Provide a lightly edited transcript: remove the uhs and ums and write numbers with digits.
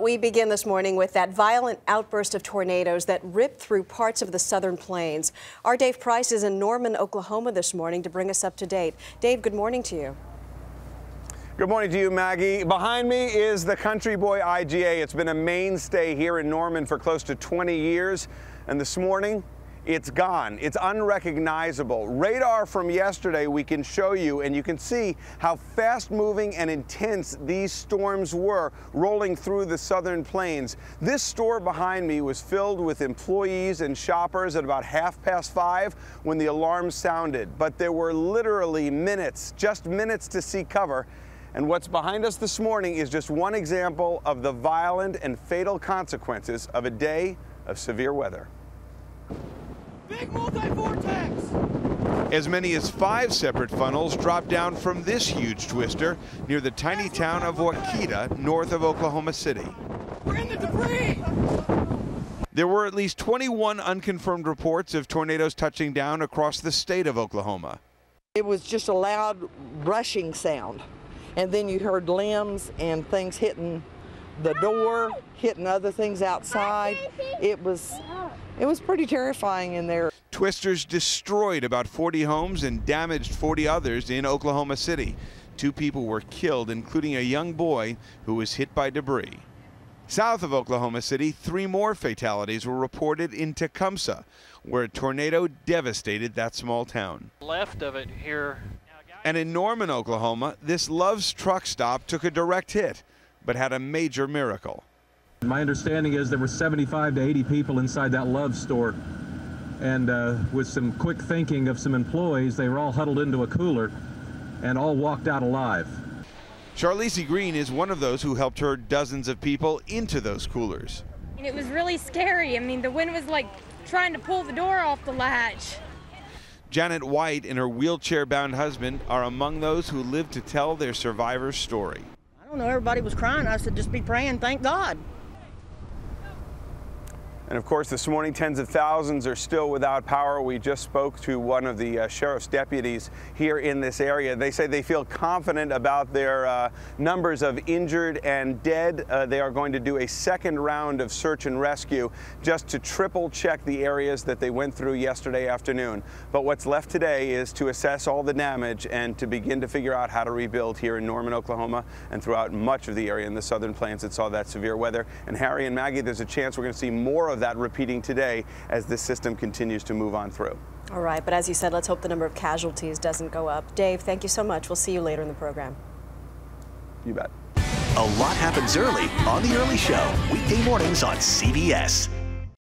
We begin this morning with that violent outburst of tornadoes that ripped through parts of the southern plains. Our Dave Price is in Norman, Oklahoma this morning to bring us up to date. Dave, good morning to you. Good morning to you, Maggie. Behind me is the Country Boy IGA. It's been a mainstay here in Norman for close to 20 years, and this morning, it's gone. It's unrecognizable. Radar from yesterday we can show you, and you can see how fast-moving and intense these storms were rolling through the southern plains. This store behind me was filled with employees and shoppers at about 5:30 when the alarm sounded. But there were literally minutes, just minutes to see cover. And what's behind us this morning is just one example of the violent and fatal consequences of a day of severe weather. Big multi-vortex! As many as 5 separate funnels dropped down from this huge twister near the tiny town of Okla, north of Oklahoma City. We're in the debris! There were at least 21 unconfirmed reports of tornadoes touching down across the state of Oklahoma. It was just a loud rushing sound, and then you heard limbs and things hitting the door, hitting other things outside. It was pretty terrifying in there. Twisters destroyed about 40 homes and damaged 40 others in Oklahoma City. 2 people were killed, including a young boy who was hit by debris. South of Oklahoma City, 3 more fatalities were reported in Tecumseh, where a tornado devastated that small town. Left of it here. And in Norman, Oklahoma, this Love's truck stop took a direct hit, but had a major miracle. My understanding is there were 75 to 80 people inside that Love store, and with some quick thinking of some employees, they were all huddled into a cooler and all walked out alive. Charlize Green is one of those who helped herd dozens of people into those coolers. It was really scary. I mean, the wind was like trying to pull the door off the latch. Janet White and her wheelchair-bound husband are among those who lived to tell their survivor's story. I don't know, everybody was crying. I said, just be praying, thank God. And of course, this morning, tens of thousands are still without power. We just spoke to one of the sheriff's deputies here in this area. They say they feel confident about their numbers of injured and dead. They are going to do a second round of search and rescue just to triple check the areas that they went through yesterday afternoon. But what's left today is to assess all the damage and to begin to figure out how to rebuild here in Norman, Oklahoma, and throughout much of the area in the southern plains that saw that severe weather. And Harry and Maggie, there's a chance we're going to see more of that repeating today as this system continues to move on through. All right, but as you said, let's hope the number of casualties doesn't go up. Dave, thank you so much. We'll see you later in the program. You bet. A lot happens early on The Early Show, weekday mornings on CBS.